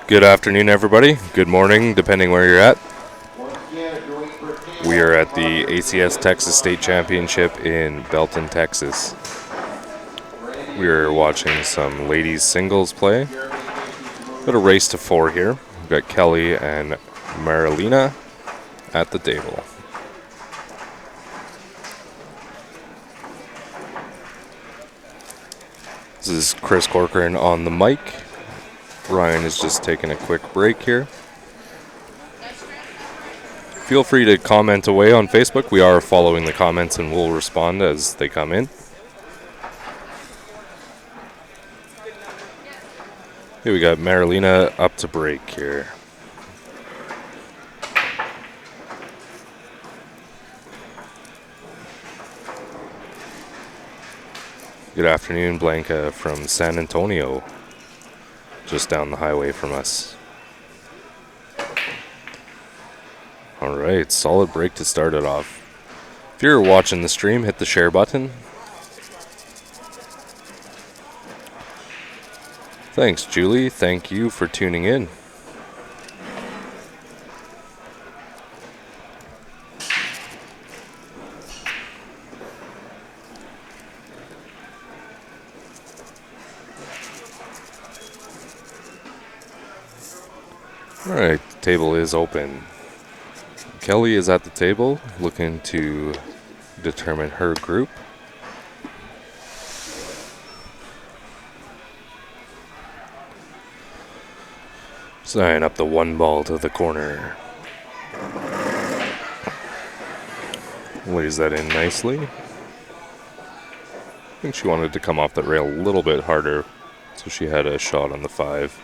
Good afternoon, everybody. Good morning, depending where you're at. We are at the ACS Texas State Championship in Belton, Texas. We are watching some ladies singles play. Got a race to 4 here. We've got Kelly and Marilena at the table. This is Chris Corcoran on the mic. Ryan is just taking a quick break here. Feel free to comment away on Facebook. We are following the comments and we'll respond as they come in. Here we got Marilena up to break here. Good afternoon, Blanca from San Antonio, just down the highway from us. All right, solid break to start it off. If you're watching the stream, hit the share button. Thanks, Julie. Thank you for tuning in. All right, the table is open. Kelly is at the table looking to determine her group. Sign up the 1 ball to the corner. Lays that in nicely. I think she wanted to come off that rail a little bit harder, so she had a shot on the 5.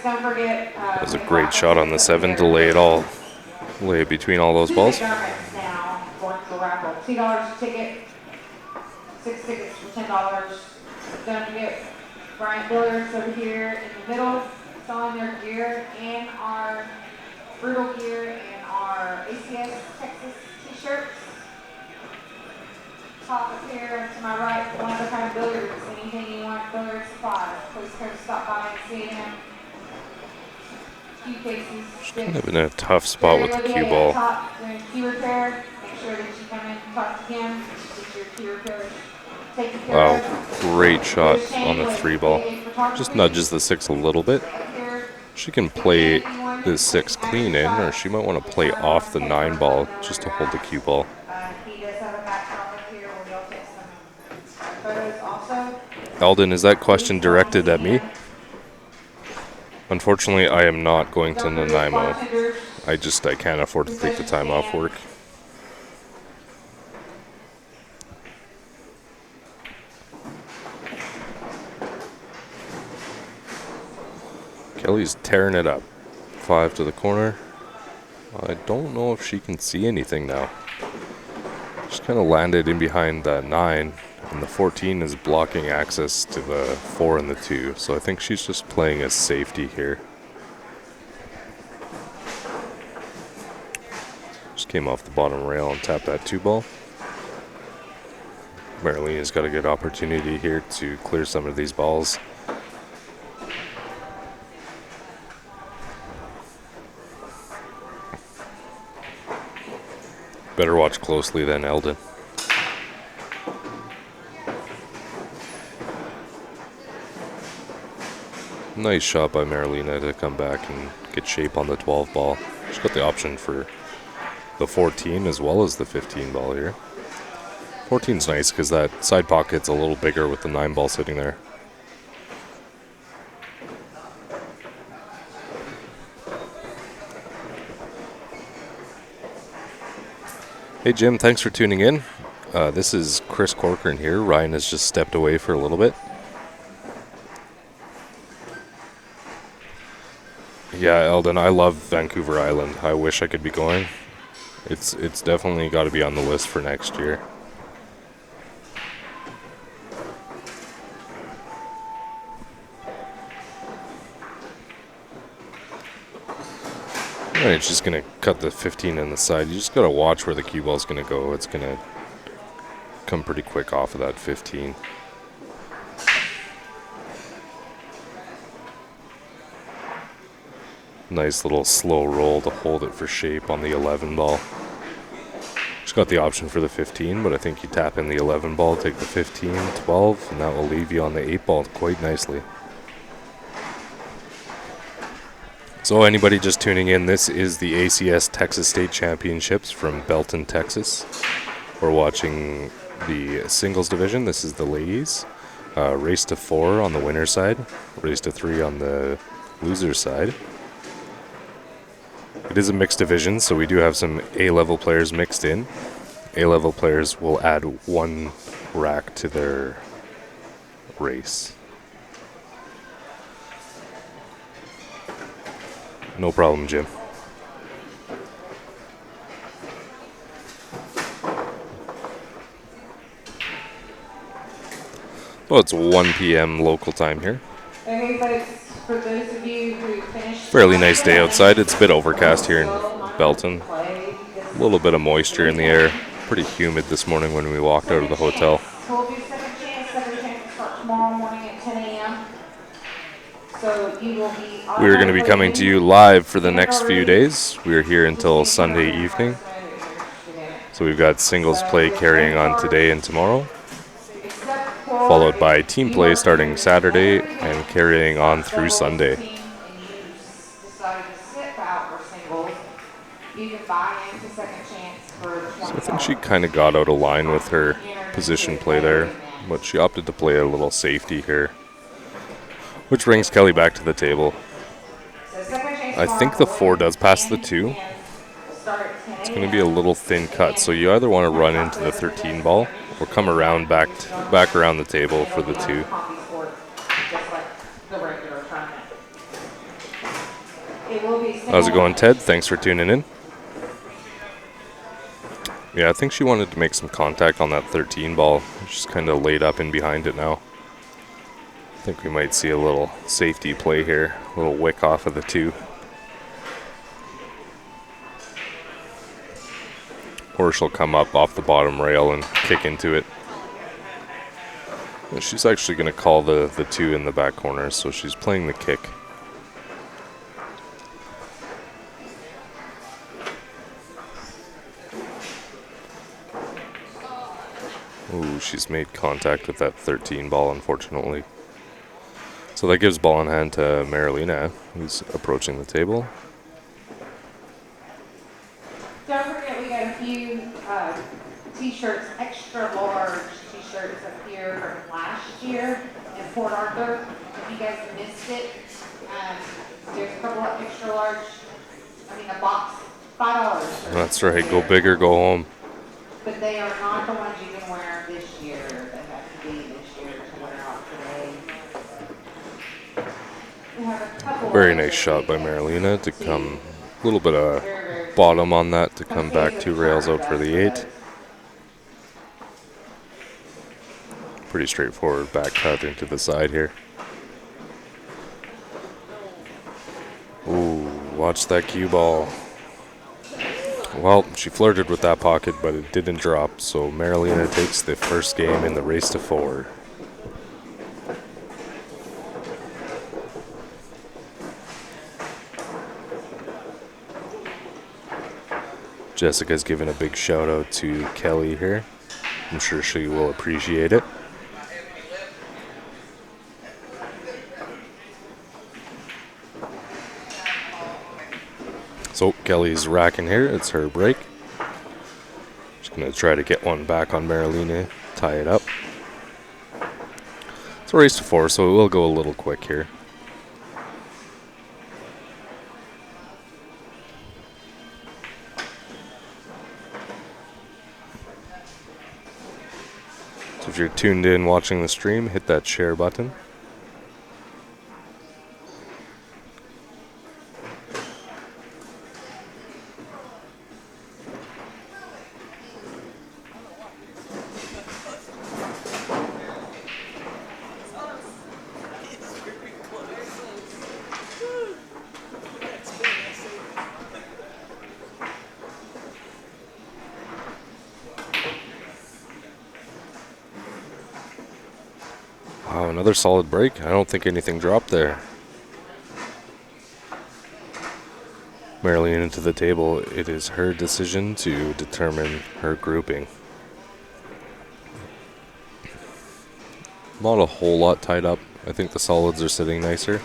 That was a great shot on the 7 to lay it between all those balls. Now going to the raffle. $2 a ticket, 6 tickets for $10. Don't forget Bryant Billiards over here in the middle, selling their gear and our Brutal gear and our ACS Texas t-shirts. Top up here to my right, one of the kind of billiards. Anything you want, billiard supplies. Please come stop by and see him. She's kind of in a tough spot with the cue ball. Wow, great shot on the 3 ball. Just nudges the 6 a little bit. She can play the 6 clean in, or she might want to play off the 9 ball just to hold the cue ball. Eldon, is that question directed at me? Unfortunately, I am not going to Nanaimo. I can't afford to take the time off work. Kelly's tearing it up. 5 to the corner. I don't know if she can see anything now. She's kind of landed in behind that 9. And the 14 is blocking access to the 4 and the 2. So I think she's just playing as safety here. Just came off the bottom rail and tapped that 2 ball. Marilena's got a good opportunity here to clear some of these balls. Better watch closely than Eldon. Nice shot by Marilena to come back and get shape on the 12 ball. She's got the option for the 14 as well as the 15 ball here. 14's nice because that side pocket's a little bigger with the 9 ball sitting there. Hey Jim, thanks for tuning in. This is Chris Corcoran here. Ryan has just stepped away for a little bit. Yeah, Eldon, I love Vancouver Island. I wish I could be going. It's definitely got to be on the list for next year. Alright, she's going to cut the 15 on the side. You just got to watch where the cue ball's going to go. It's going to come pretty quick off of that 15. Nice little slow roll to hold it for shape on the 11 ball. She's got the option for the 15, but I think you tap in the 11 ball, take the 15, 12, and that will leave you on the 8 ball quite nicely. So anybody just tuning in, this is the ACS Texas State Championships from Belton, Texas. We're watching the singles division. This is the ladies. Race to 4 on the winner's side. Race to 3 on the loser's side. It is a mixed division, so we do have some A-level players mixed in. A-level players will add 1 rack to their race. No problem, Jim. Well, it's 1 p.m. local time here. Okay, folks, for those of you who finished... Fairly nice day outside. It's a bit overcast here in Belton. A little bit of moisture in the air. Pretty humid this morning when we walked out of the hotel. Told you second chance will start tomorrow morning at 10 a.m. So you will be... We are going to be coming to you live for the next few days. We are here until Sunday evening. So we've got singles play carrying on today and tomorrow, followed by team play starting Saturday and carrying on through Sunday. So I think she kind of got out of line with her position play there, but she opted to play a little safety here, which brings Kelly back to the table. I think the 4 does pass the 2. It's going to be a little thin cut, so you either want to run into the 13 ball or come around back around the table for the 2. How's it going, Ted? Thanks for tuning in. Yeah, I think she wanted to make some contact on that 13 ball. She's kind of laid up in behind it now. I think we might see a little safety play here, a little wick off of the 2. Or she'll come up off the bottom rail and kick into it. And she's actually going to call the 2 in the back corner, so she's playing the kick. Ooh, she's made contact with that 13 ball, unfortunately. So that gives ball in hand to Marilena, who's approaching the table. Don't forget we got a few t-shirts, extra large t-shirts up here from last year in Port Arthur. If you guys missed it, there's a couple of extra large, a box, $5. That's right, go big or go home. But they are not the ones you can wear this year. They have to be this year to wear out today. We have a couple. Very nice shot by Marilena to come, a little bit of bottom on that to come back 2 rails out for the 8. Pretty straightforward back cut into the side here. Ooh, watch that cue ball. Well, she flirted with that pocket, but it didn't drop, so Marilena takes the first game in the race to 4. Jessica's giving a big shout out to Kelly here. I'm sure she will appreciate it. So Kelly's racking here. It's her break. She's going to try to get one back on Marilena, tie it up. It's a race to 4, so it will go a little quick here. So if you're tuned in watching the stream, hit that share button. another solid break. I don't think anything dropped there. Marilyn into the table. It is her decision to determine her grouping. Not a whole lot tied up. I think the solids are sitting nicer.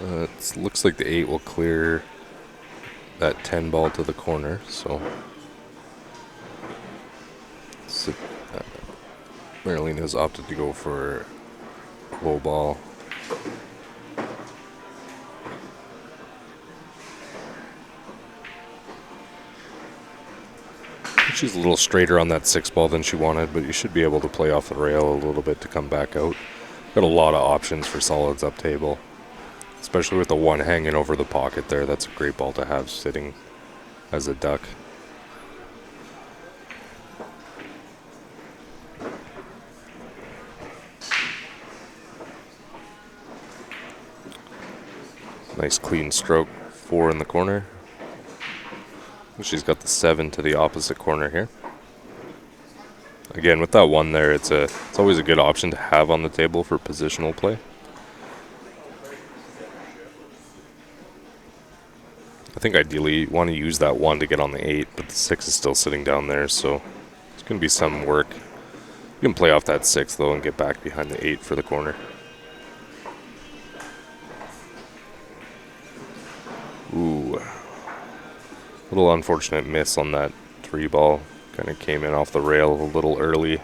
It looks like the 8 will clear that 10 ball to the corner, so Marilyn has opted to go for low ball. She's a little straighter on that 6 ball than she wanted, but you should be able to play off the rail a little bit to come back out. Got a lot of options for solids up table, especially with the 1 hanging over the pocket there. That's a great ball to have sitting as a duck. Nice clean stroke, 4 in the corner. She's got the 7 to the opposite corner here. Again, with that 1 there, it's always a good option to have on the table for positional play. I think ideally you want to use that 1 to get on the 8, but the 6 is still sitting down there, so it's going to be some work. You can play off that 6 though and get back behind the 8 for the corner. Ooh. Little unfortunate miss on that 3 ball. Kind of came in off the rail a little early. You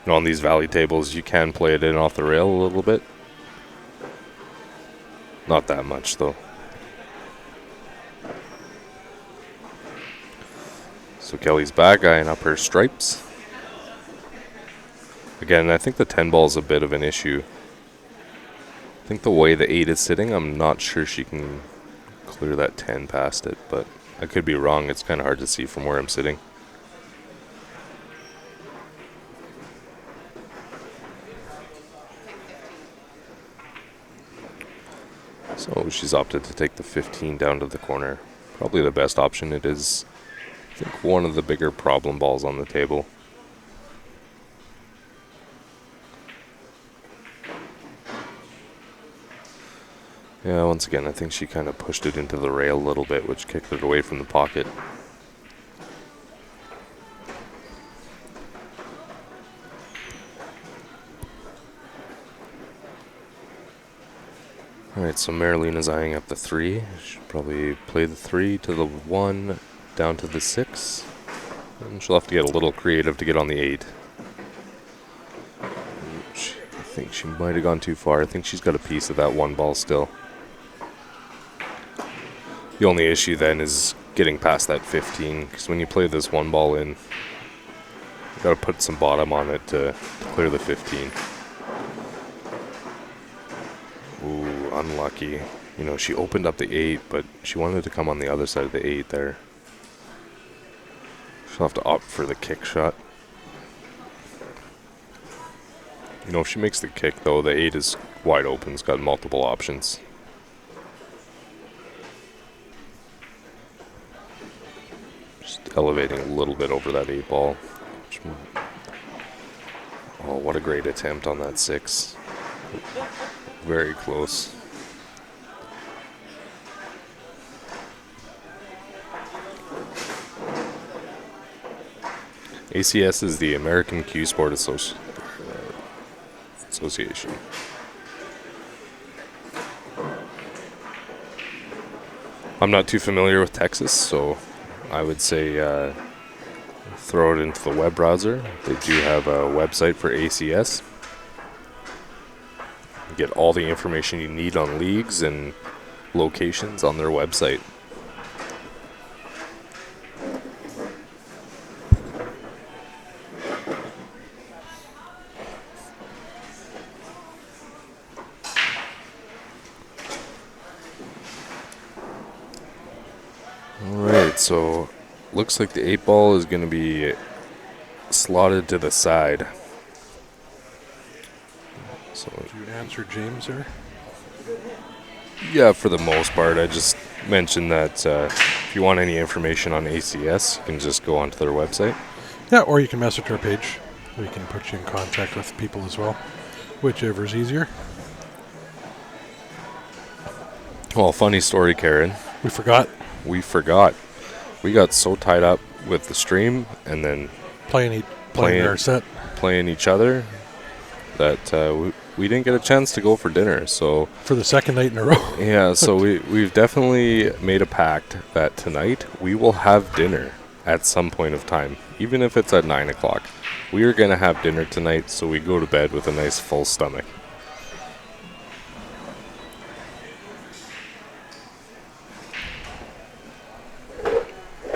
know, on these valley tables, you can play it in off the rail a little bit. Not that much, though. So Kelly's back, eyeing up her stripes. Again, I think the 10 ball is a bit of an issue. I think the way the 8 is sitting, I'm not sure she can clear that 10 past it, but I could be wrong. It's kind of hard to see from where I'm sitting. So she's opted to take the 15 down to the corner. Probably the best option. It is, I think, one of the bigger problem balls on the table. Yeah, once again, I think she kind of pushed it into the rail a little bit, which kicked it away from the pocket. Alright, so Marilyn is eyeing up the 3. She'll probably play the 3 to the 1, down to the 6. And she'll have to get a little creative to get on the 8. I think she might have gone too far. I think she's got a piece of that 1 ball still. The only issue then is getting past that 15, because when you play this 1 ball in, you got to put some bottom on it to clear the 15. Ooh, unlucky. You know, she opened up the 8, but she wanted to come on the other side of the 8 there. She'll have to opt for the kick shot. You know, if she makes the kick, though, the 8 is wide open. It's got multiple options. Just elevating a little bit over that 8 ball. Oh, what a great attempt on that 6. Very close. ACS is the American Cue Sport Association. I'm not too familiar with Texas, so I would say throw it into the web browser. They do have a website for ACS. You get all the information you need on leagues and locations on their website. Alright, so looks like the 8 ball is going to be slotted to the side. So, did you answer James there? Yeah, for the most part. I just mentioned that if you want any information on ACS, you can just go onto their website. Yeah, or you can message our page. We can put you in contact with people as well. Whichever's easier. Well, funny story, Karen. We forgot We forgot. We got so tied up with the stream and then playing Playing- our set. playing each other that we didn't get a chance to go for dinner. So For the second night in a row. yeah, so we've definitely made a pact that tonight we will have dinner at some point of time, even if it's at 9 o'clock. We are going to have dinner tonight, so we go to bed with a nice full stomach.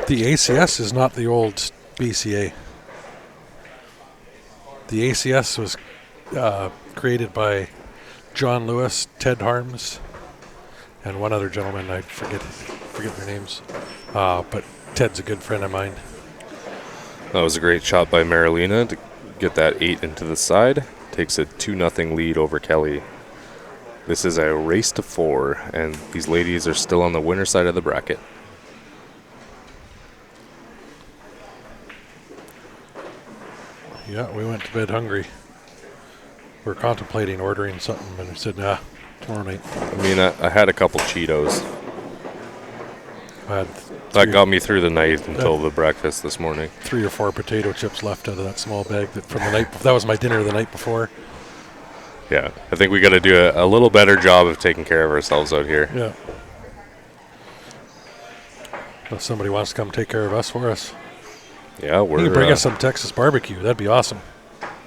The ACS is not the old BCA. The ACS was created by John Lewis, Ted Harms, and one other gentleman. I forget their names. But Ted's a good friend of mine. That was a great shot by Marilena to get that 8 into the side. Takes a 2-0 lead over Kelly. This is a race to 4, and these ladies are still on the winner side of the bracket. Yeah, we went to bed hungry. We were contemplating ordering something, and we said, nah, tomorrow night. I mean, I had a couple Cheetos. I had That got me through the night until the breakfast this morning. 3 or 4 potato chips left out of that small bag that from the night. That was my dinner the night before. Yeah, I think we got to do a little better job of taking care of ourselves out here. Yeah. If somebody wants to come take care of us for us, Yeah, you can bring us some Texas barbecue. That'd be awesome.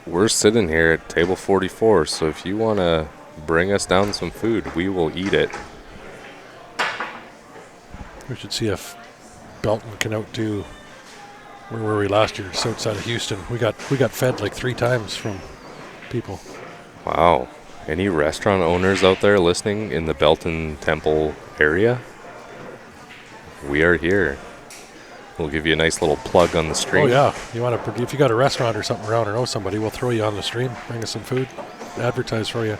we're sitting here at table 44, so if you want to bring us down some food, we will eat it. We should see if Belton can outdo. Where were we last year? Just outside of Houston. We got fed like 3 times from people. Wow. Any restaurant owners out there listening in the Belton Temple area? We are here. We'll give you a nice little plug on the stream. Oh yeah, you want to? If you got a restaurant or something around or know somebody, we'll throw you on the stream. Bring us some food. Advertise for you.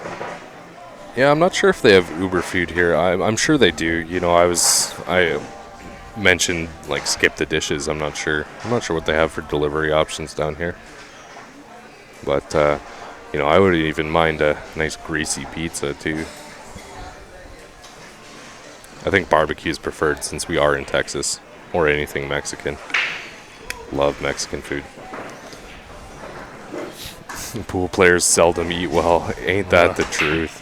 Yeah, I'm not sure if they have Uber food here. I'm sure they do. You know, I mentioned like skip the dishes. I'm not sure what they have for delivery options down here. But you know, I wouldn't even mind a nice greasy pizza too. I think barbecue is preferred since we are in Texas, or anything Mexican. Love Mexican food. Pool players seldom eat well. Ain't that the truth?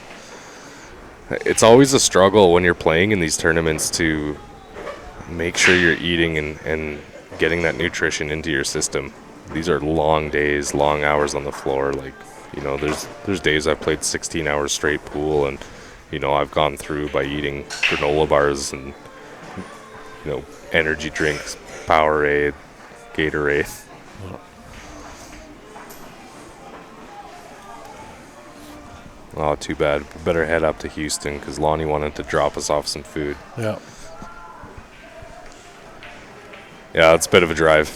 It's always a struggle when you're playing in these tournaments to make sure you're eating and getting that nutrition into your system. These are long days, long hours on the floor. Like, you know, there's days I've played 16 hours straight pool, and you know, I've gone through by eating granola bars and, you know, energy drinks, Powerade, Gatorade. Oh, too bad. We better head up to Houston because Lonnie wanted to drop us off some food. Yeah. Yeah, it's a bit of a drive.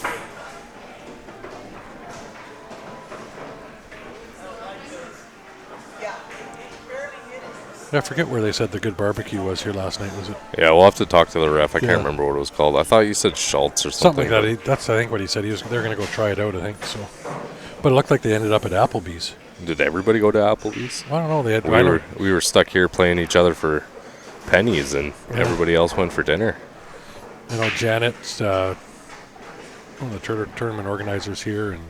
I forget where they said the good barbecue was here last night. Was it Yeah, we'll have to talk to the ref. I Yeah. can't remember what it was called. I thought you said Schultz or something. something like that? That's I think what he said. They're going to go try it out. I think so. But it looked like they ended up at Applebee's. Did everybody go to Applebee's? I don't know. They had. We were stuck here playing each other for pennies, and everybody else went for dinner. You know, Janet, one of the tournament organizers here, and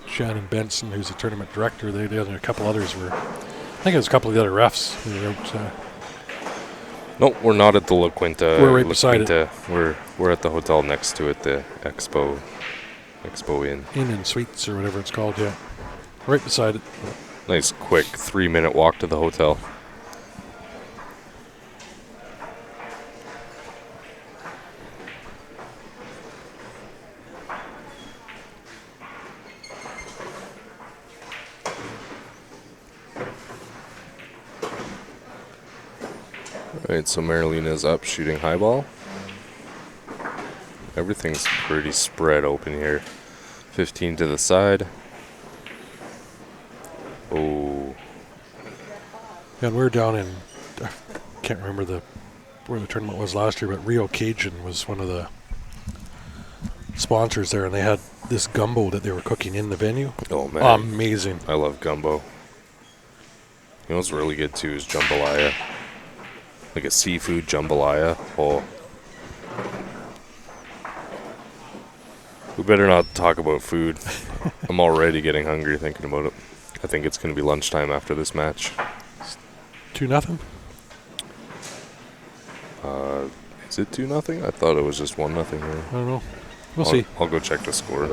Shannon Benson, who's the tournament director. They and a couple others were. I think it was a couple of the other refs who were out. No, we're not at the La Quinta. We're right La beside it. Quinta. We're at the hotel next to it, the Expo Inn. Inn and Suites or whatever it's called. Yeah, right beside it. Nice, quick 3-minute walk to the hotel. Alright, so Marilina's up shooting high ball. Everything's pretty spread open here. 15 to the side. Oh. Yeah, and we were down in. I can't remember where the tournament was last year, but Rio Cajun was one of the sponsors there, and they had this gumbo that they were cooking in the venue. Oh, man. Amazing. I love gumbo. You know what's really good too is jambalaya. Like a seafood jambalaya. Oh. We better not talk about food. I'm already getting hungry thinking about it. I think it's going to be lunchtime after this match. 2-0. Is it 2-0? I thought it was just 1-0 here. I don't know. We'll see. I'll go check the score.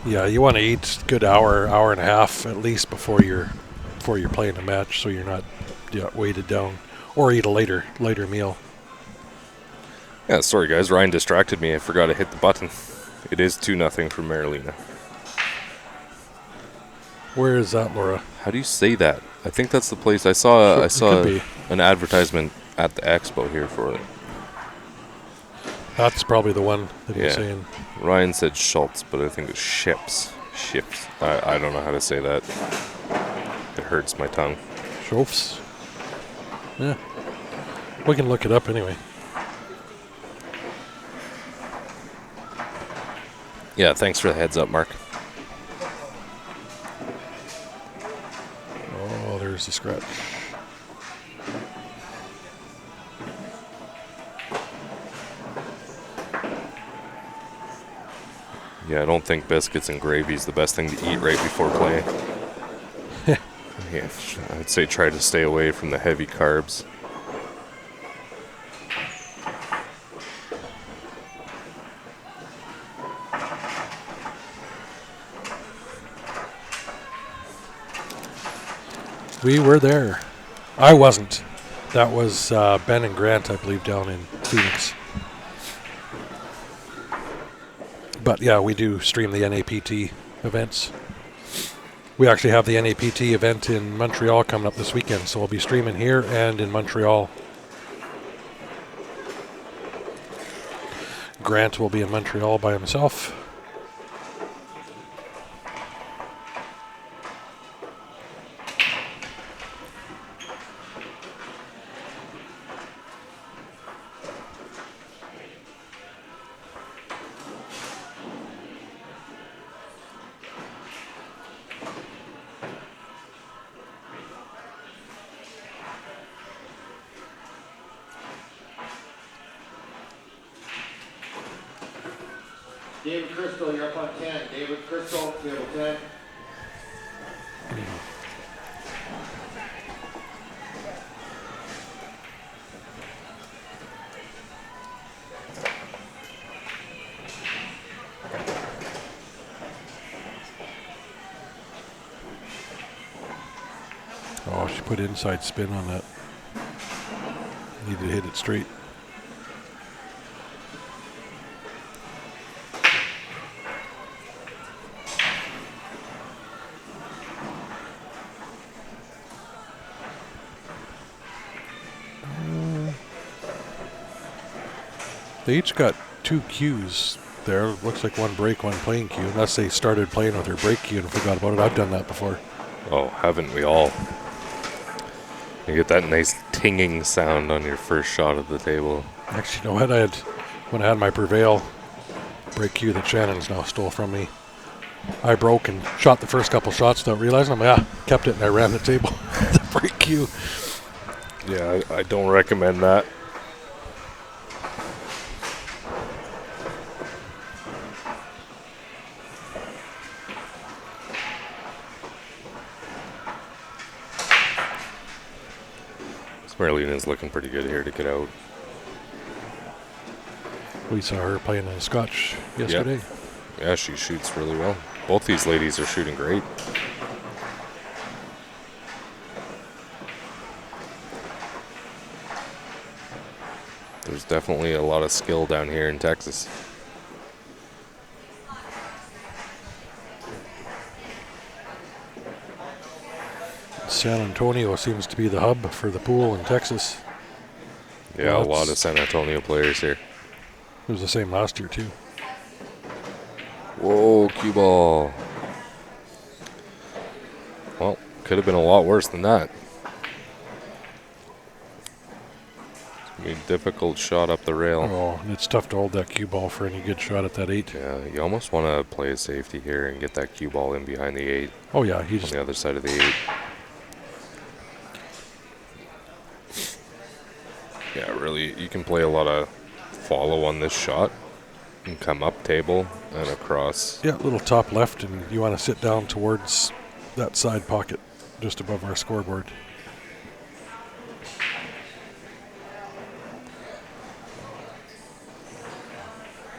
Yeah, you want to eat a good hour and a half at least before you're playing a match, so you're not weighted down, or eat a later meal. Yeah, sorry guys, Ryan distracted me. I forgot to hit the button. It is 2-0 for Marilena. Where is that, Laura? How do you say that? I think that's the place. I saw It could be. an advertisement at the expo here for it. That's probably the one that he's Yeah. saying. Ryan said Schultz, but I think it's Ships. Ships. I don't know how to say that. It hurts my tongue. Schofs. Yeah. We can look it up anyway. Yeah, thanks for the heads up, Mark. Oh, there's the scratch. Yeah, I don't think biscuits and gravy is the best thing to eat right before playing. Yeah, I'd say try to stay away from the heavy carbs. We were there. I wasn't. That was Ben and Grant, I believe, down in Phoenix. But yeah, we do stream the NAPT events. We actually have the NAPT event in Montreal coming up this weekend, so we'll be streaming here and in Montreal. Grant will be in Montreal by himself. David Crystal, you're up on 10. David Crystal, table 10. Oh, she put inside spin on that. Need to hit it straight. They each got 2 cues there. Looks like one break, one playing cue. Unless they started playing with their break cue and forgot about it. I've done that before. Oh, haven't we all? You get that nice tinging sound on your first shot of the table. Actually, you know what? When I had my Prevail break cue that Shannon's now stole from me, I broke and shot the first couple shots without realizing them. Kept it and I ran the table. The break cue. Yeah, I don't recommend that. Marlena's looking pretty good here to get out. We saw her playing in Scotch yesterday. Yeah, she shoots really well. Both these ladies are shooting great. There's definitely a lot of skill down here in Texas. San Antonio seems to be the hub for the pool in Texas. Yeah, a lot of San Antonio players here. It was the same last year, too. Whoa, cue ball. could have been a lot worse than that. It's gonna be a difficult shot up the rail. Oh, and it's tough to hold that cue ball for any good shot at that 8. Yeah, you almost want to play a safety here and get that cue ball in behind the 8 Oh, yeah, he on just the other side of the 8. Yeah, really, you can play a lot of follow on this shot and come up table and across. Yeah, little top left, and you want to sit down towards that side pocket just above our scoreboard.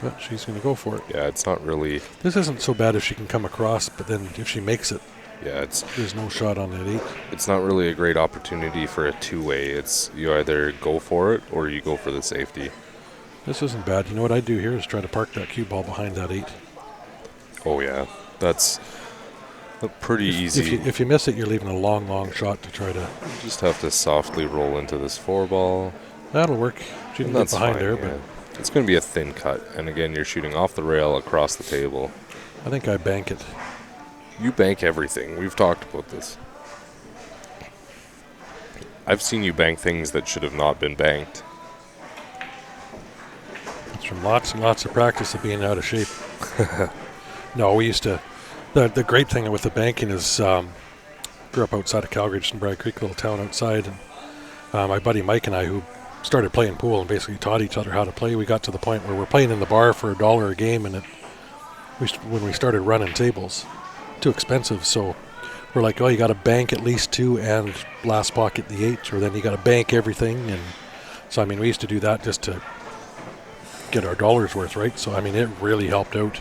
But she's going to go for it. Yeah, it's not really. This isn't so bad if she can come across, but then if she makes it, Yeah, it's there's no shot on that 8. it's not really a great opportunity for a two-way. It's you either go for it or you go for the safety. This isn't bad. You know what I'd do here is try to park that cue ball behind that 8. Oh yeah, that's pretty easy. If you miss it, you're leaving a long, long shot to try to. You just have to softly roll into this 4 ball. That'll work. She And can get that's behind fine, there, yeah. It's going to be a thin cut, and again, you're shooting off the rail across the table. but I think I bank it. You bank everything. We've talked about this. I've seen you bank things that should have not been banked. It's from lots and lots of practice of being out of shape. No, we used to. The great thing with the banking is, grew up outside of Calgary, just in Bragg Creek, little town outside, and my buddy Mike and I, who started playing pool and basically taught each other how to play, we got to the point where we're playing in the bar for $1 a game, and when we started running tables, too expensive, so we're like, oh, you got to bank at least 2 and last pocket the 8, or then you got to bank everything, and so I mean we used to do that just to get our dollars worth, right? So I mean it really helped out.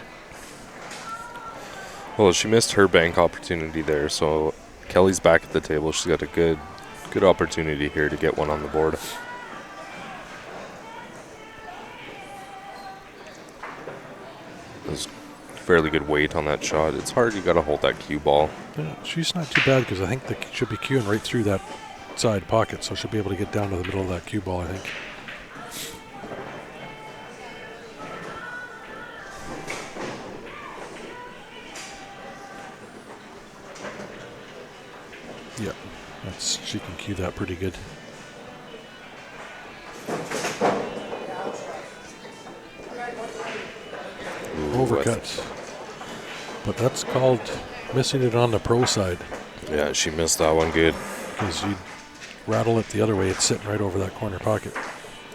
Well, she missed her bank opportunity there, so Kelly's back at the table. She's got a good opportunity here to get one on the board. There's fairly good weight on that shot. It's hard. You got to hold that cue ball. Yeah, she's not too bad because I think they should be cueing right through that side pocket, so she'll be able to get down to the middle of that cue ball, I think. Yeah, she can cue that pretty good. Ooh, Overcut. But that's called missing it on the pro side. Yeah, she missed that one good. Because you rattle it the other way, it's sitting right over that corner pocket.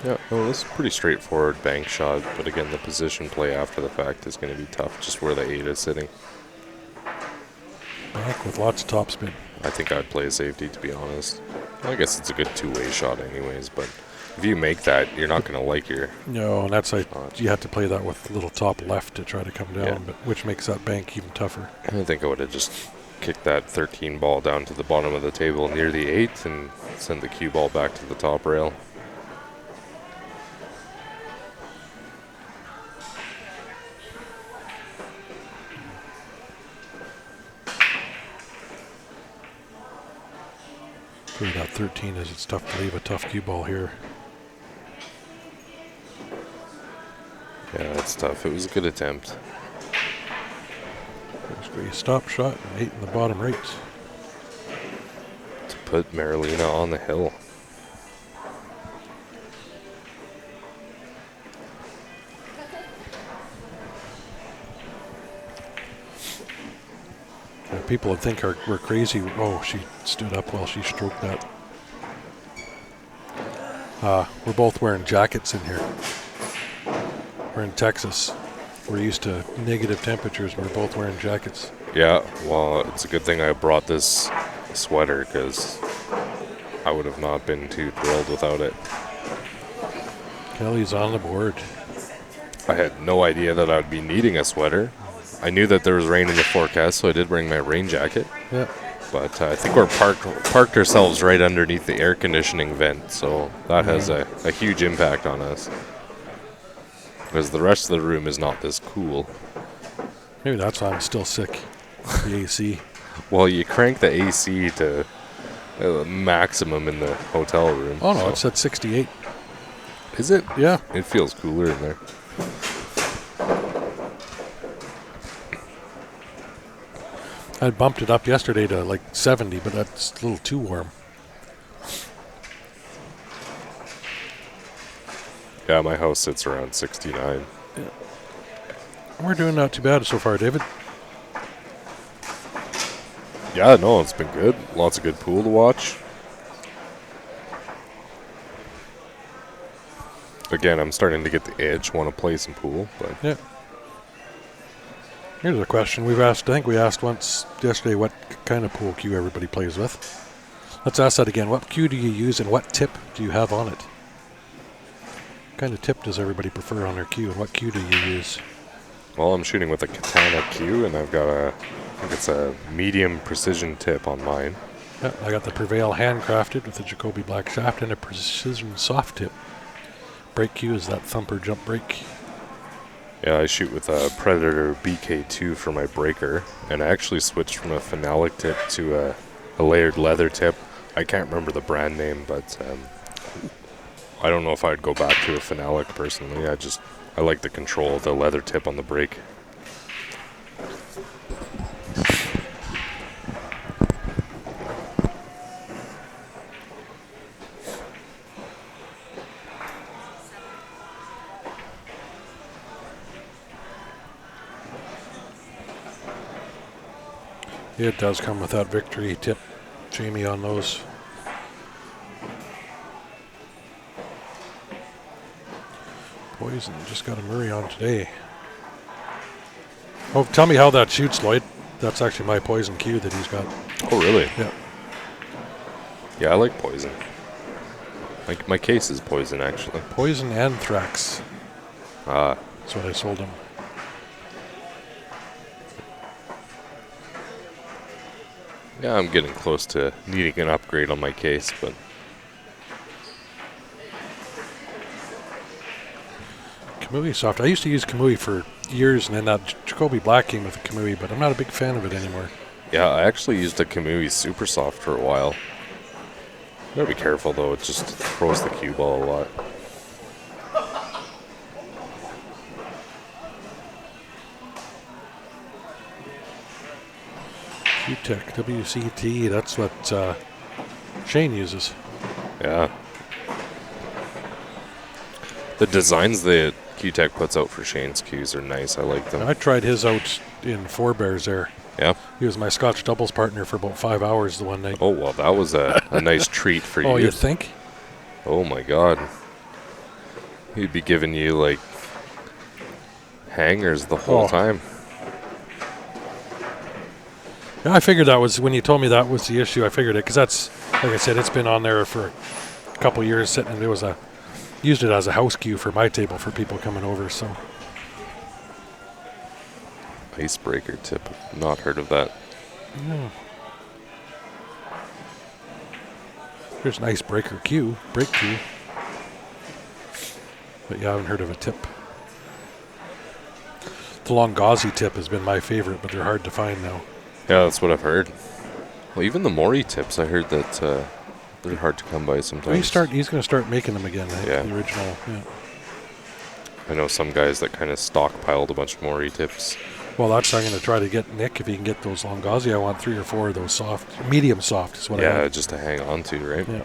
Yeah, well, this is a pretty straightforward bank shot, but again, the position play after the fact is going to be tough, just where the 8 is sitting. Back with lots of topspin. I think I'd play safety, to be honest. I guess it's a good two-way shot anyways, but if you make that, you're not going to like your... No, and that's like, you have to play that with a little top left to try to come down, Yeah. but which makes that bank even tougher. I think I would have just kicked that 13 ball down to the bottom of the table near the 8 and send the cue ball back to the top rail. Where that 13 is, it's tough to leave a tough cue ball here. Yeah, that's tough. It was a good attempt. There's a stop shot and 8 in the bottom right. To put Marilena on the hill. People would think we're crazy. Oh, she stood up while she stroked that. We're both wearing jackets in here. We're in Texas. We're used to negative temperatures. We're both wearing jackets. Yeah, well, it's a good thing I brought this sweater because I would have not been too thrilled without it. Kelly's on the board. I had no idea that I would be needing a sweater. I knew that there was rain in the forecast, so I did bring my rain jacket. Yeah. But I think we're parked ourselves right underneath the air conditioning vent, so that has a huge impact on us. Because the rest of the room is not this cool. Maybe that's why I'm still sick. The AC. Well, you crank the AC to maximum in the hotel room. Oh, no, so. it's at 68. Is it? Yeah. It feels cooler in there. I bumped it up yesterday to like 70, but that's a little too warm. Yeah, my house sits around 69. We're doing not too bad so far, David. Yeah, no, it's been good. Lots of good pool to watch. Again, I'm starting to get the itch, want to play some pool, but Yeah. Here's a question we've asked. I think we asked once yesterday what kind of pool cue everybody plays with. Let's ask that again. What cue do you use and what tip do you have on it? What kind of tip does everybody prefer on their cue and what cue do you use? well, I'm shooting with a Katana cue, and I've got I think it's a medium precision tip on mine. Yeah, I got the Prevail handcrafted with the Jacoby black shaft and a precision soft tip. Brake cue is that thumper jump brake. Yeah, I shoot with a Predator BK2 for my breaker, and I actually switched from a phenolic tip to a layered leather tip. I can't remember the brand name, but I don't know if I'd go back to a phenolic personally. I like the control of the leather tip on the brake. It does come with that victory tip, Jamie, on those. Poison just got a Murray on today. Oh, tell me how that shoots, Lloyd. That's actually my poison cue that he's got. Oh, really? Yeah. Yeah, I like poison. Like my case is poison, actually. Poison anthrax. Ah, That's what I sold him. yeah, I'm getting close to needing an upgrade on my case, but Kamui soft. I used to use Kamui for years, and then that Jacoby Black came with a Kamui, but I'm not a big fan of it anymore. yeah, I actually used a Kamui Super Soft for a while. You gotta be careful though; it just throws the cue ball a lot. Q-Tech, WCT, that's what Shane uses. Yeah. The designs that Q-Tech puts out for Shane's cues are nice. I like them. I tried his out in Four Bears there. Yeah. He was my Scotch doubles partner for about 5 hours the one night. Oh, well, that was a nice treat for Oh, you. you think? Oh, my God. He'd be giving you, like, hangers the whole Oh. time. Yeah, I figured that was, when you told me that was the issue, I figured it, because that's, like I said, it's been on there for a couple years sitting, and used it as a house cue for my table for people coming over, so. Icebreaker tip. Not heard of that. Yeah. Here's an icebreaker cue, break cue. But yeah, I haven't heard of a tip. The Longazi tip has been my favorite, but they're hard to find now. Yeah, that's what I've heard. Well, even the Mori tips, I heard that they're hard to come by sometimes. He's going to start making them again, I think, Yeah. the original. Yeah. I know some guys that kind of stockpiled a bunch of Mori tips. Well, I'm going to try to get Nick, if he can get those Longazi. I want 3 or 4 of those soft, medium soft is what I Yeah, want. just to hang on to, right? Yeah.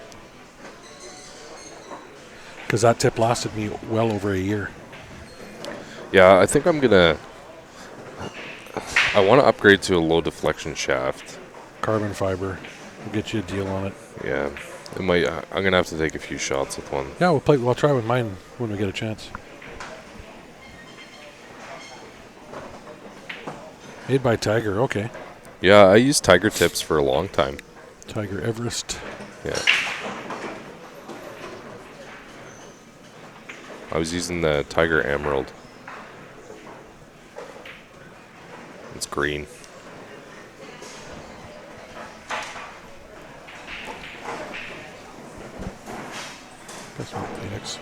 Because that tip lasted me well over a year. Yeah, I think I'm gonna. I want to upgrade to a low deflection shaft. Carbon fiber. We'll get you a deal on it. Yeah, it might. I'm gonna have to take a few shots with one. Yeah, we'll try with mine when we get a chance. Made by Tiger, okay. Yeah, I used Tiger tips for a long time. Tiger Everest. Yeah. I was using the Tiger Emerald. It's green. That's not Phoenix.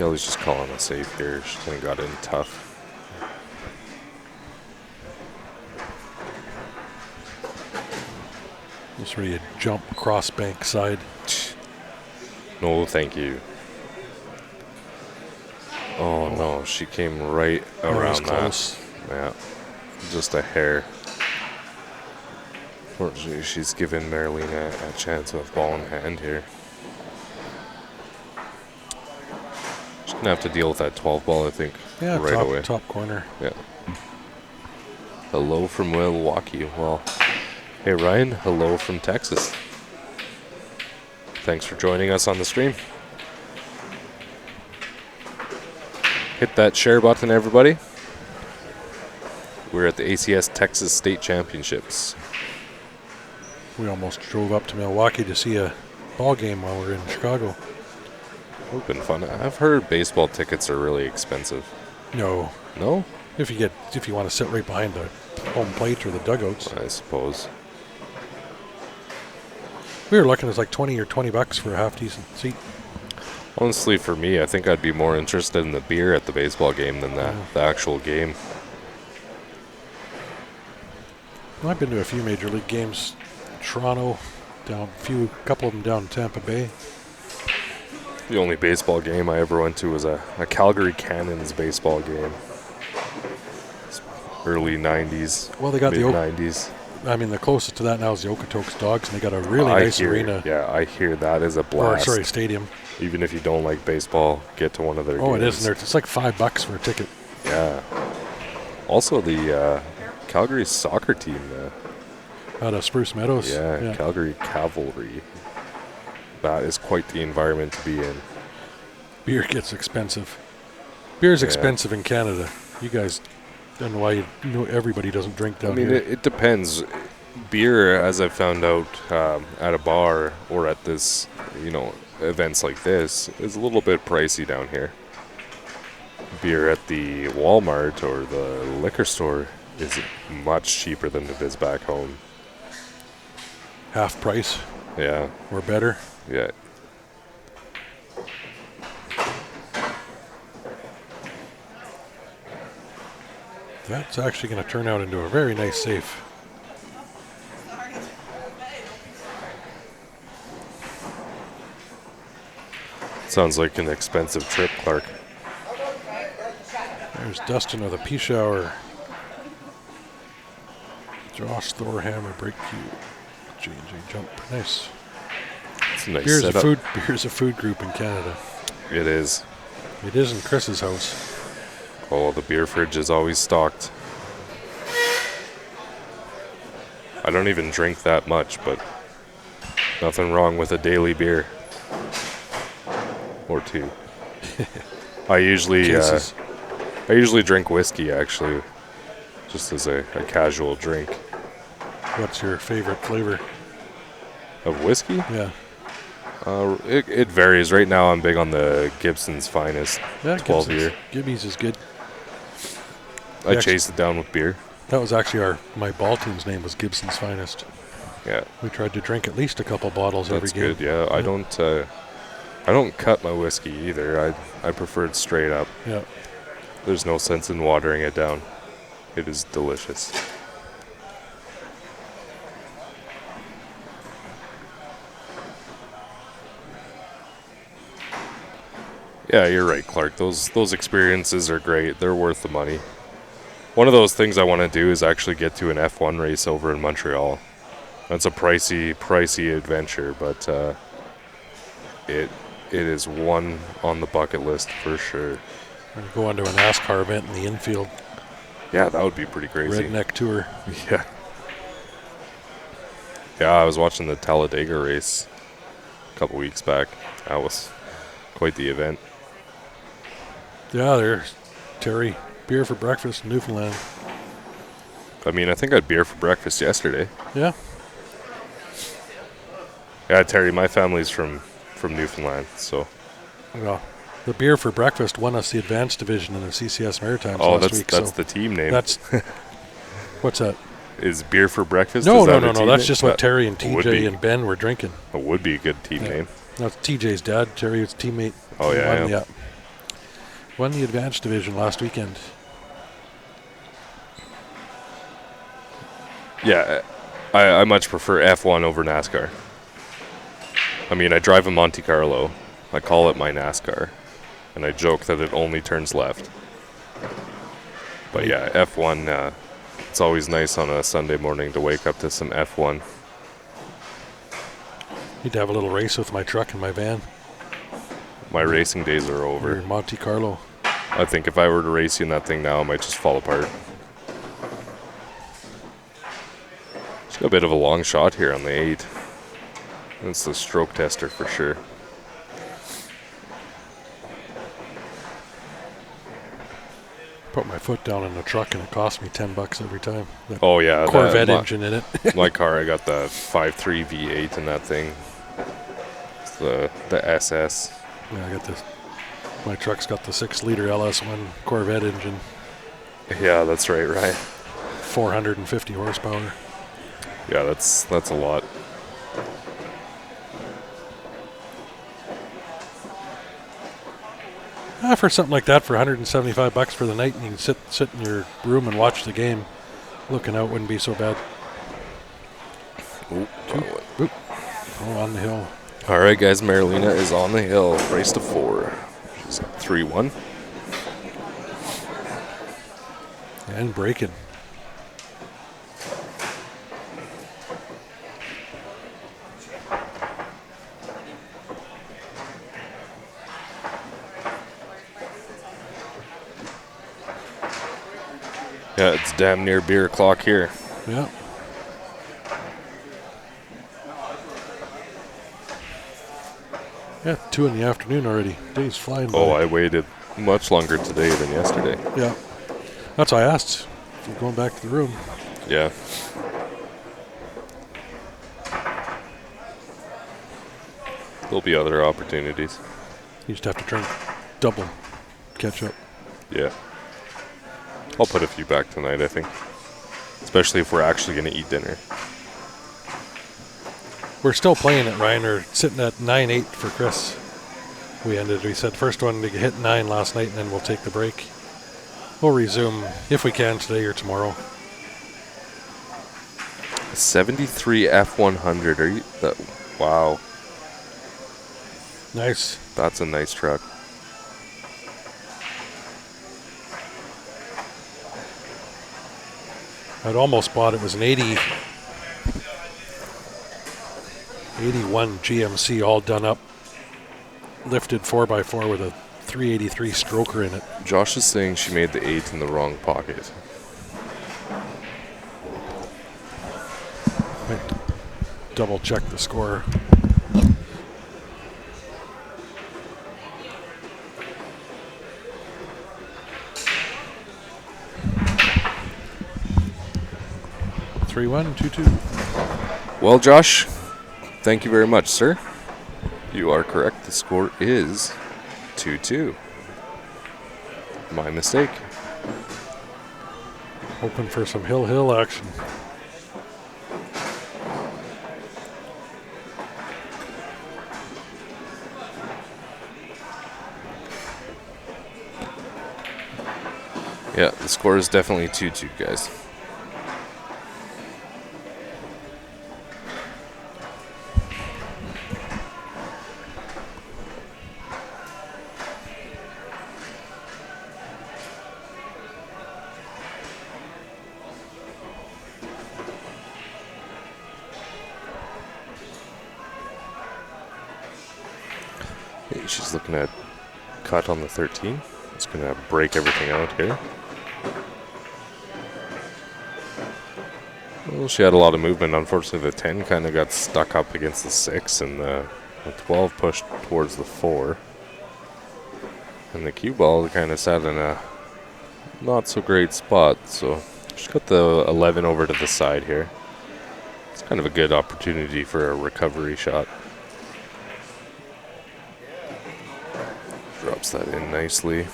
Kelly's just calling a safe here. She kind of got in tough. Just ready to jump cross bank side. No, thank you. Oh, no. She came right That was around that. close. Yeah. Just a hair. Fortunately, she's given Marilena a chance of ball in hand here. She's going to have to deal with that 12 ball, I think, Yeah, right away. top corner. Yeah. Hello from Milwaukee. Well, hey, Ryan. Hello from Texas. Thanks for joining us on the stream. Hit that share button, everybody. We're at the ACS Texas State Championships. We almost drove up to Milwaukee to see a ball game while we were in Chicago. It would have been fun. I've heard baseball tickets are really expensive. No, No? if you want to sit right behind the home plate or the dugouts. I suppose. We were looking at like $20 or $20 for a half decent seat. Honestly, for me, I think I'd be more interested in the beer at the baseball game than the actual game. I've been to a few major league games. Toronto, couple of them down in Tampa Bay. The only baseball game I ever went to was a Calgary Cannons baseball game. It's early 90s. Well, they got mid 90s. the closest to that now is the Okotoks Dogs, and they got a really nice arena. Yeah, I hear that is a Or, blast. sorry, stadium. Even if you don't like baseball, get to one of their games. Oh, it is. It's like $5 for a ticket. Yeah. Also, the Calgary soccer team, Out of Spruce Meadows. yeah, Calgary Cavalry. That is quite the environment to be in. Beer gets expensive. Beer's Yeah. expensive in Canada. You guys don't know why everybody doesn't drink down I mean, here. it depends. Beer, as I've found out at a bar or at this, events like this, is a little bit pricey down here. Beer at the Walmart or the liquor store is much cheaper than it is back home. Half price Yeah, or better. yeah. That's actually going to turn out into a very nice safe. Sounds like an expensive trip, Clark. There's Dustin with a pea shower. Josh Thorhammer break cue. JJ jump. Nice. It's a nice Beer's setup. a food group in Canada. It is. It is in Chris's house. Oh, the beer fridge is always stocked. I don't even drink that much, but nothing wrong with a daily beer. Or two. I usually drink whiskey, actually, just as a casual drink. What's your favorite flavor? Of whiskey? Yeah. It varies. Right now, I'm big on the Gibson's Finest Yeah, 12 Gibson's. year. Gibby's is good. I chased it down with beer. That was actually my ball team's name was Gibson's Finest. Yeah, We tried to drink at least a couple bottles every that's game. good. Yeah, I don't cut my whiskey either. I prefer it straight up. Yeah. There's no sense in watering it down. It is delicious. Yeah, you're right, Clark. Those experiences are great. They're worth the money. One of those things I want to do is actually get to an F1 race over in Montreal. That's a pricey adventure, but it is one on the bucket list for sure. Or go on to a NASCAR event in the infield. Yeah, that would be pretty crazy. Redneck tour. Yeah. Yeah, I was watching the Talladega race a couple weeks back. That was quite the event. Yeah, there's Terry. Beer for breakfast in Newfoundland. I mean, I think I had beer for breakfast yesterday. Yeah. Yeah, Terry, my family's from Newfoundland, so. Well, the beer for breakfast won us the advanced division in the CCS Maritimes Oh, last week. that's so the team name. that's what's that? Is beer for breakfast? No. Is that a team That's name? just what That Terry and would be. TJ and Ben were drinking. It would be a good team Yeah. name. That's TJ's dad. Terry was teammate. Oh, yeah, Won, yeah. Won the advanced division last weekend. Yeah, I much prefer F1 over NASCAR. I mean, I drive a Monte Carlo. I call it my NASCAR. And I joke that it only turns left. But yeah, F1, it's always nice on a Sunday morning to wake up to some F1. Need to have a little race with my truck and my van. My racing days are Or over. Monte Carlo. I think if I were to race you in that thing now, I might just fall apart. She's got a bit of a long shot here on the 8. It's the stroke tester for sure. Put my foot down in the truck and it cost me $10 every time. That Oh yeah, Corvette engine in it. my car, I got the 5.3 V8 in that thing. It's the SS. Yeah, I got this. My truck's got the 6-liter LS1 Corvette engine, Yeah, that's right, Ryan. 450 horsepower. Yeah, that's a lot. For something like that, for $175 for the night, and you can sit in your room and watch the game. Looking out wouldn't be so bad. Oop. Oop. Oh, on the hill. All right, guys, Marilena is on the hill. Race to 4. She's at 3-1. And braking. Yeah, it's damn near beer o'clock here. Yeah. Yeah, 2 in the afternoon already. Day's flying by. Oh, I waited much longer today than yesterday. Yeah. That's why I asked if you're going back to the room. Yeah. There'll be other opportunities. You just have to try and double catch up. Yeah. I'll put a few back tonight, I think. Especially if we're actually going to eat dinner. We're still playing it, Ryan. We're sitting at 9-8 for Chris. We said first one to hit 9 last night, and then we'll take the break. We'll resume if we can today or tomorrow. 73 F100. Are you? Wow. Nice. That's a nice truck. I'd almost bought it was an 81 GMC all done up, lifted 4x4 with a 383 stroker in it. Josh is saying she made the 8 in the wrong pocket. Might double check the score. Three one 2-2. Well, Josh, thank you very much, sir. You are correct. The score is 2-2. My mistake. Hoping for some hill action. Yeah, the score is definitely 2-2, guys. Hey, she's looking at cut on the 13. It's going to break everything out here. Well, she had a lot of movement. Unfortunately, the 10 kind of got stuck up against the 6, and the 12 pushed towards the 4. And the cue ball kind of sat in a not so great spot, so she's got the 11 over to the side here. It's kind of a good opportunity for a recovery shot. Drops that in nicely.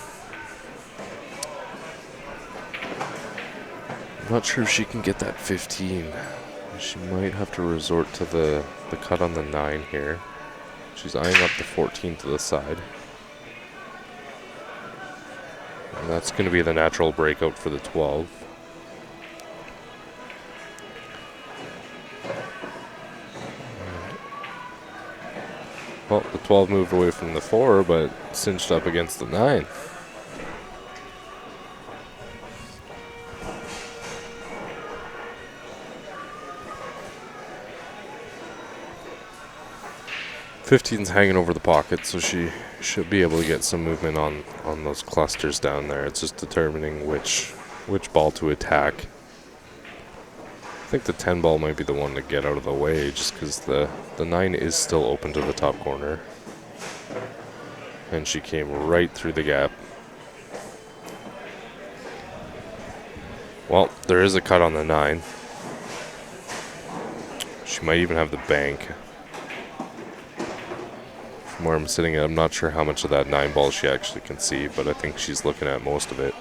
I'm not sure if she can get that 15. She might have to resort to the cut on the 9 here. She's eyeing up the 14 to the side. And that's going to be the natural breakout for the 12. Well, the 12 moved away from the 4, but cinched up against the 9. Fifteen's hanging over the pocket, so she should be able to get some movement on those clusters down there. It's just determining which ball to attack. I think the 10 ball might be the one to get out of the way, just because the 9 is still open to the top corner. And she came right through the gap. Well, there is a cut on the 9. She might even have the bank. From where I'm sitting at, I'm not sure how much of that 9 ball she actually can see, but I think she's looking at most of it.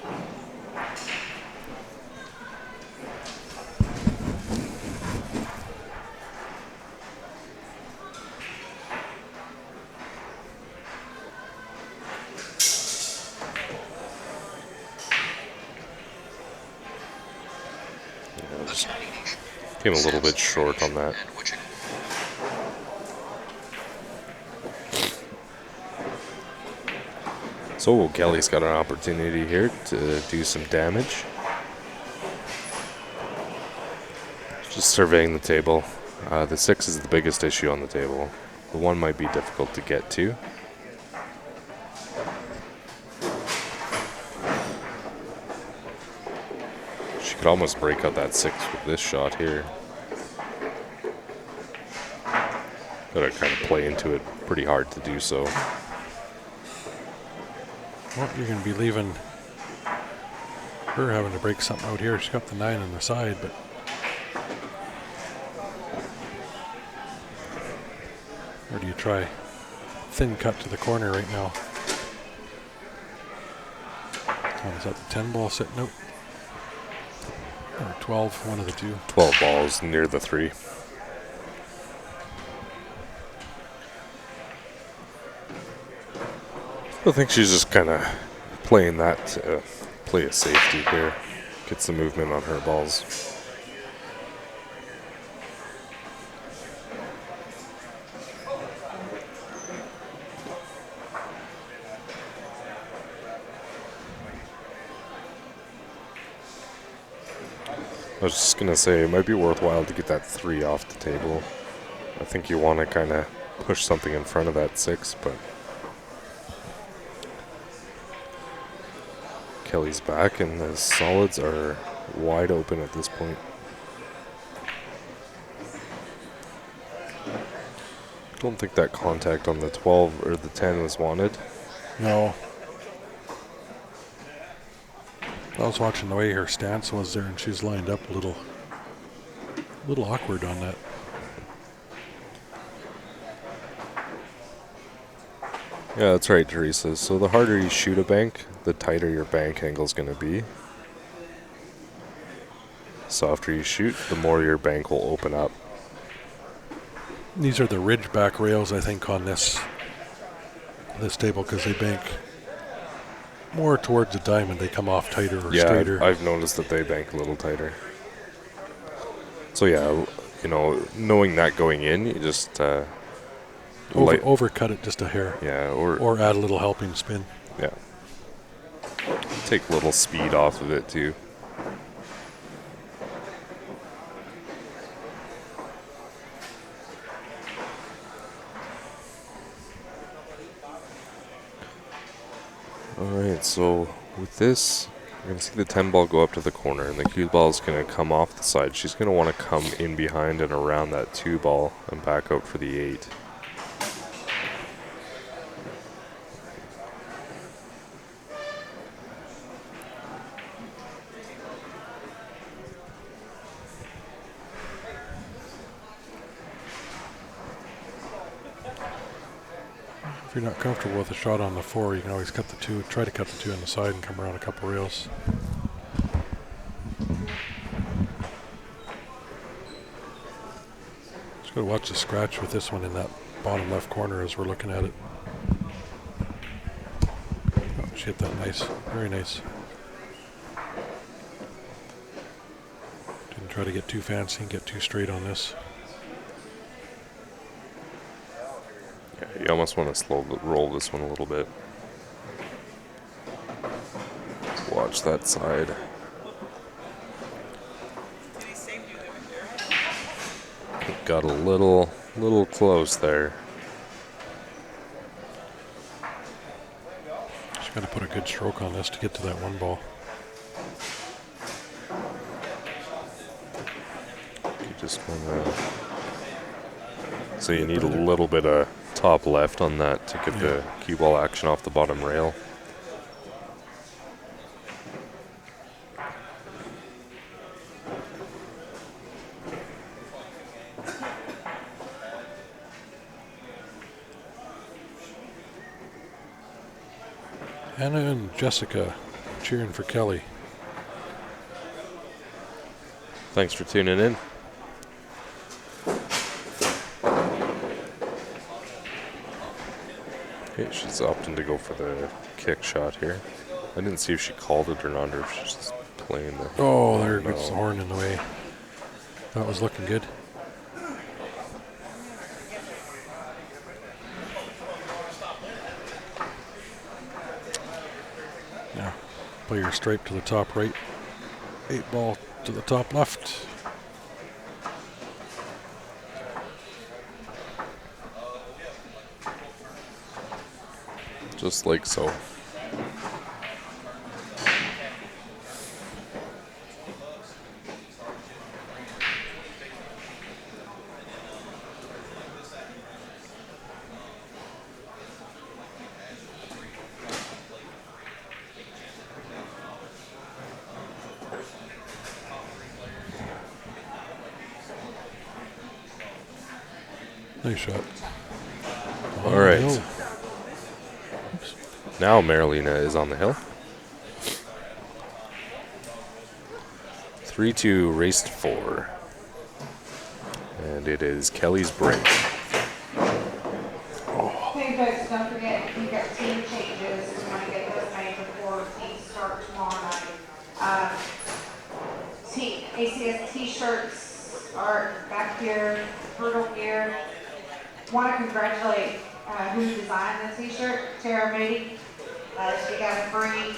Yeah, just came a little bit short on that. So Kelly's got an opportunity here to do some damage. Just surveying the table. The 6 is the biggest issue on the table. The 1 might be difficult to get to. She could almost break out that 6 with this shot here. Gotta kind of play into it pretty hard to do so. Well, you're going to be leaving her having to break something out here. She's got the 9 on the side, but or do you try thin cut to the corner right now? Oh, is that the 10 ball sitting out? Or 12, one of the two. 12 balls near the 3. I think she's just kind of playing that to play a safety here. Get some movement on her balls. I was just going to say, it might be worthwhile to get that 3 off the table. I think you want to kind of push something in front of that 6, but Kelly's back, and the solids are wide open at this point. Don't think that contact on the 12 or the 10 was wanted. No. I was watching the way her stance was there, and she's lined up a little awkward on that. Yeah, that's right, Teresa. So the harder you shoot a bank, the tighter your bank angle is going to be. Softer you shoot, the more your bank will open up. These are the ridge back rails, I think, on this table, because they bank more towards the diamond. They come off tighter or straighter. I've noticed that they bank a little tighter. So yeah, you know, knowing that going in, you just overcut it just a hair. Yeah, or add a little helping spin. Yeah. Take a little speed off of it too. Alright, so with this, you're going to see the 10 ball go up to the corner, and the cue ball is going to come off the side. She's going to want to come in behind and around that 2 ball and back out for the 8. If you're not comfortable with a shot on the 4, you can always cut the 2. Try to cut the 2 on the side and come around a couple rails. Just got to watch the scratch with this one in that bottom left corner as we're looking at it. Oh, hit that nice. Very nice. Didn't try to get too fancy and get too straight on this. Yeah, you almost want to roll this one a little bit. Let's watch that side. It got a little close there. Just got to put a good stroke on this to get to that one ball. You just want to. So you need a little bit of top left on that to get the cue ball action off the bottom rail. Anna and Jessica cheering for Kelly. Thanks for tuning in. Okay, she's opting to go for the kick shot here. I didn't see if she called it or not, or if she's just playing the... Oh, there gets the horn in the way. That was looking good. Yeah, play your stripe to the top right. 8 ball to the top left. Just like so. Nice shot. All right. No. Now Marilena is on the hill. 3-2 race to 4. And it is Kelly's break. Okay, folks, don't forget, you've got team changes. We want to get those made before teams start tomorrow night. ACS t-shirts are back here, hurdle gear. Want to congratulate who designed the t-shirt, Tara Moody. She got a free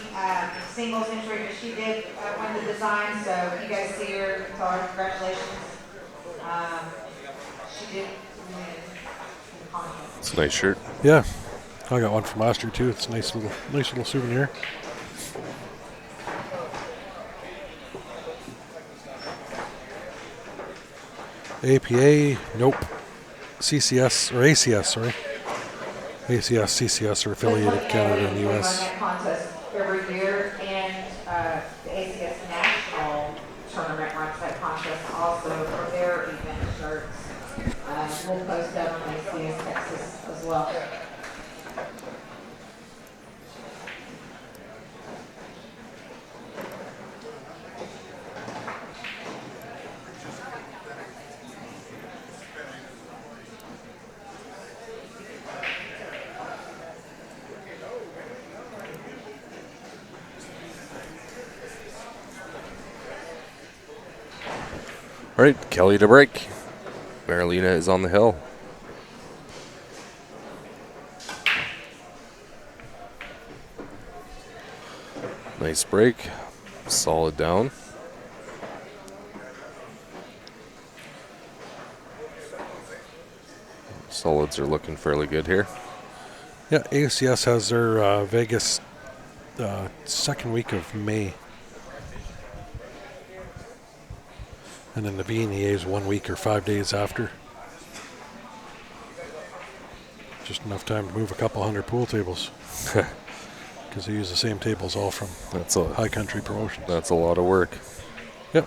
singles entry, but she did win the design, so if you guys see her, tell her congratulations. She did win the contest. It's a nice shirt. Yeah, I got one from last year too. It's a nice little souvenir. APA, nope. CCS or ACS, sorry. ACS, CCS are affiliated Canada and the We US. run that contest every year, and the ACS National Tournament runs that contest also for their event shirts. We'll post that on ACS Texas as well. All right, Kelly to break. Marilena is on the hill. Nice break. Solid down. Solids are looking fairly good here. Yeah, ACS has their Vegas second week of May. And then the VNEA is 1 week or 5 days after. Just enough time to move a couple hundred pool tables. Because they use the same tables all from High Country Promotions. That's a lot of work. Yep.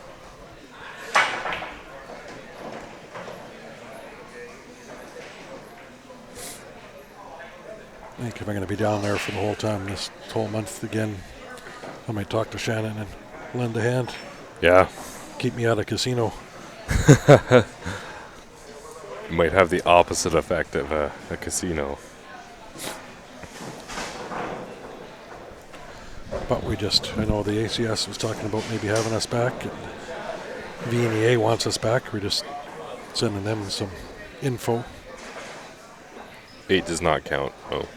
I think if I'm going to be down there for the whole time, this whole month again, I might talk to Shannon and lend a hand. Yeah. Keep me out of casino. You might have the opposite effect of a casino. But I know the ACS was talking about maybe having us back. And VNEA wants us back. We're just sending them some info. 8 does not count. Oh.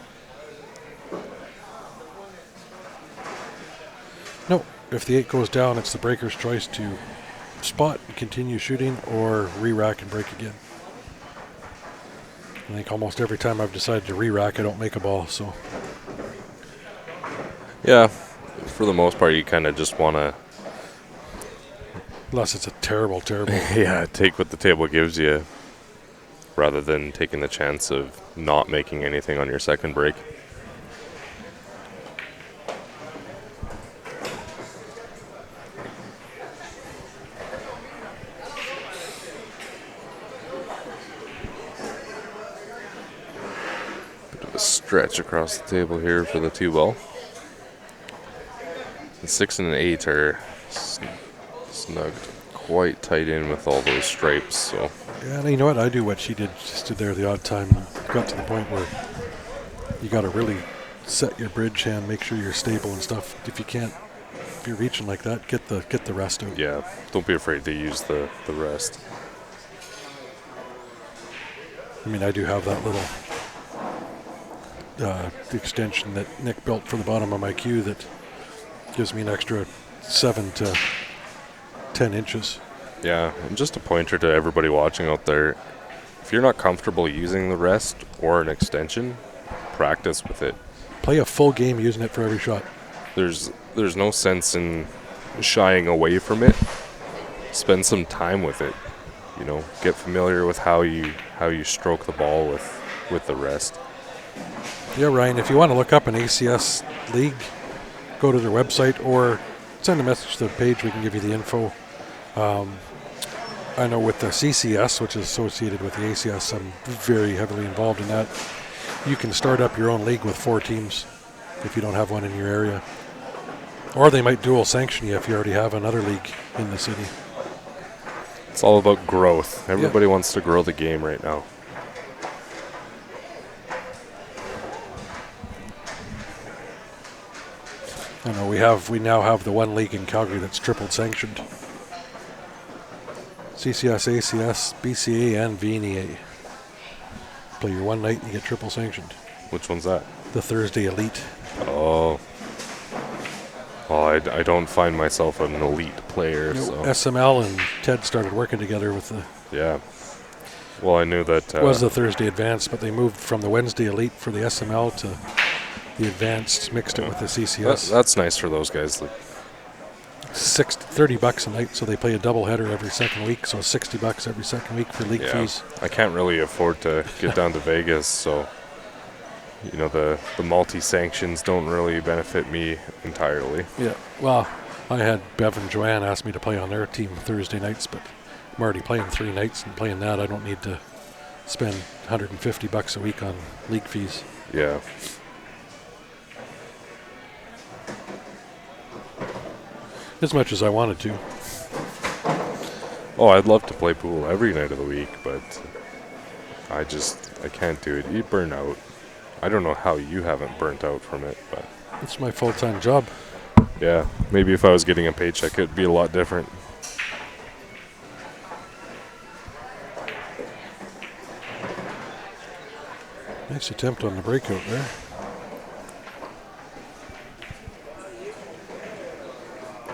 No, if the 8 goes down, it's the breaker's choice to spot and continue shooting or re-rack and break again. I think almost every time I've decided to re-rack, I don't make a ball, so. Yeah, for the most part, you kind of just want to Unless it's a terrible, terrible. yeah, take what the table gives you rather than taking the chance of not making anything on your second break. Bit of a stretch across the table here for the 2 ball. The 6 and an 8 are snugged quite tight in with all those stripes, so. Yeah, and you know what? I do what she did. She stood there the odd time. Got to the point where you got to really set your bridge hand, make sure you're stable and stuff. If you're reaching like that, get the rest out. Yeah, don't be afraid to use the rest. I mean, I do have that little extension that Nick built for the bottom of my cue that gives me an extra 7 to 10 inches. Yeah, and just a pointer to everybody watching out there. If you're not comfortable using the rest or an extension, practice with it. Play a full game using it for every shot. There's no sense in shying away from it. Spend some time with it. You know, get familiar with how you stroke the ball with the rest. Yeah, Ryan, if you want to look up an ACS league, go to their website or send a message to the page. We can give you the info. I know with the CCS, which is associated with the ACS, I'm very heavily involved in that. You can start up your own league with 4 teams if you don't have one in your area. Or they might dual sanction you if you already have another league in the city. It's all about growth. Everybody wants to grow the game right now. I know we now have the one league in Calgary that's triple sanctioned. CCS, ACS, BCA, and VNEA. Play your one night and you get triple sanctioned. Which one's that? The Thursday Elite. Oh. Well, I don't find myself an elite player, You know, so. SML and Ted started working together with the. Yeah. Well, I knew that. It was the Thursday Advanced, but they moved from the Wednesday Elite for the SML to the Advanced, mixed it with the CCS. That's nice for those guys. $30 a night, so they play a doubleheader every second week, so $60 every second week for league fees. I can't really afford to get down to Vegas, so you know the multi-sanctions don't really benefit me entirely. Yeah, well, I had Bev and Joanne ask me to play on their team Thursday nights, but I'm already playing 3 nights, and playing that I don't need to spend $150 a week on league fees. Yeah. As much as I wanted to. Oh, I'd love to play pool every night of the week, but I can't do it. You burn out. I don't know how you haven't burnt out from it, but It's my full-time job. yeah, maybe if I was getting a paycheck, it'd be a lot different. Nice attempt on the breakout there.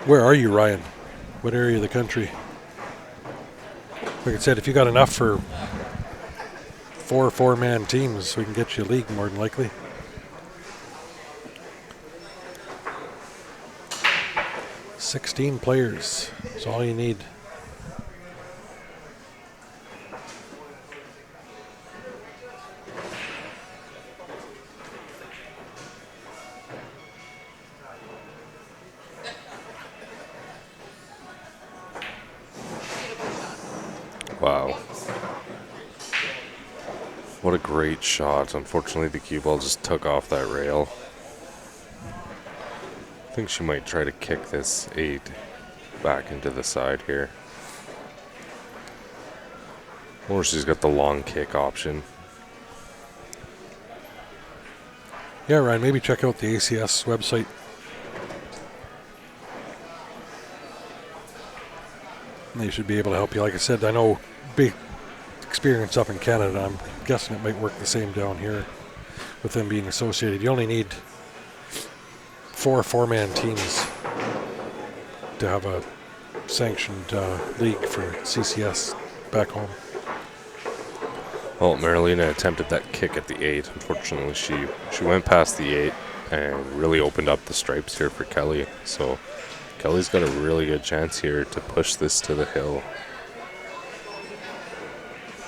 Where are you, Ryan? What area of the country? Like I said, if you got enough for 4 4-man teams, we can get you a league more than likely. $16 players. That's all you need. Wow. What a great shot. Unfortunately, the cue ball just took off that rail. I think she might try to kick this 8 back into the side here. Or she's got the long kick option. Yeah, Ryan, maybe check out the ACS website. They should be able to help you. Like I said, I know big experience up in Canada. I'm guessing it might work the same down here with them being associated. You only need 4 4-man teams to have a sanctioned league for CCS back home. Well, Marilena attempted that kick at the 8. Unfortunately, she went past the 8 and really opened up the stripes here for Kelly. So Kelly's got a really good chance here to push this to the hill.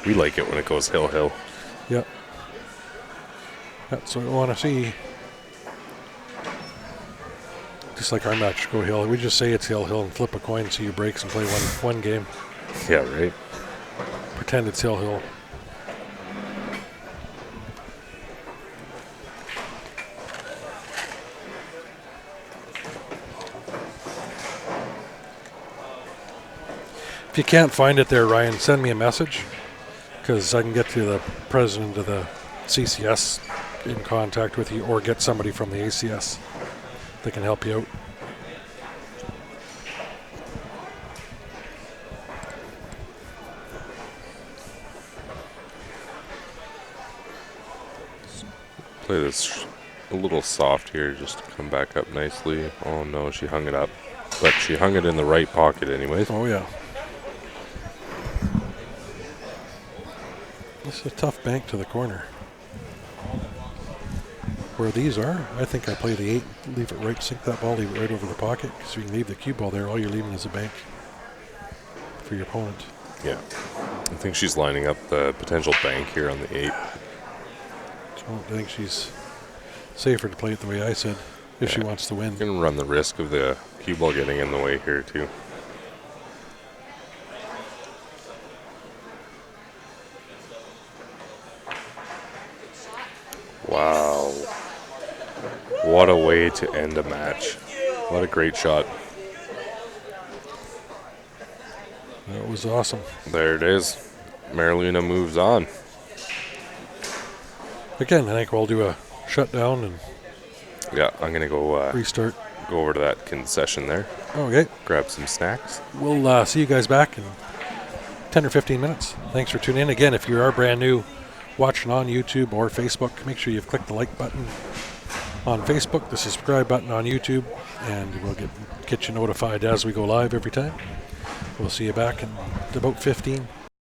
We like it when it goes hill-hill. Yep. That's what we want to see. Just like our match, go hill. We just say it's hill-hill and flip a coin, see who breaks, and play one game. Yeah, right. Pretend it's hill-hill. If you can't find it there, Ryan, send me a message, because I can get to the president of the CCS in contact with you, or get somebody from the ACS that can help you out. Play this a little soft here just to come back up nicely. Oh no, she hung it up. But she hung it in the right pocket anyways. Oh, yeah. This is a tough bank to the corner. Where these are, I think I play the 8, leave it right, sink that ball, leave it right over the pocket, because you can leave the cue ball there. All you're leaving is a bank for your opponent. Yeah. I think she's lining up the potential bank here on the 8. So I think she's safer to play it the way I said, if she wants to win. Gonna run the risk of the cue ball getting in the way here too. Wow. What a way to end a match. What a great shot. That was awesome. There it is. Marilena moves on. Again, I think we'll do a shutdown and Yeah, I'm going to go restart. go over to that concession there. Okay. Grab some snacks. We'll see you guys back in 10 or 15 minutes. Thanks for tuning in. Again, if you are brand new watching on YouTube or Facebook, make sure you've clicked the like button on Facebook, the subscribe button on YouTube, and we'll get you notified as we go live every time. We'll see you back in about 15